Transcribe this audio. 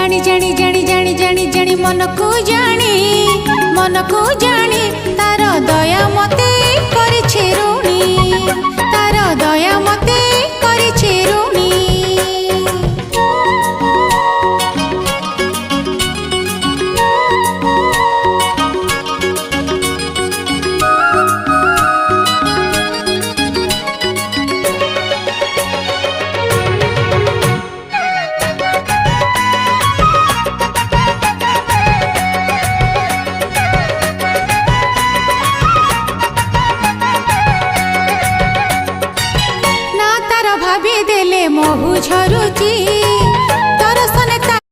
जानी जानी जानी जानी जानी जानी मन को जानी तार दया मते करिछे ऋणी तार दया मते करिछे ऋणी महु झरुची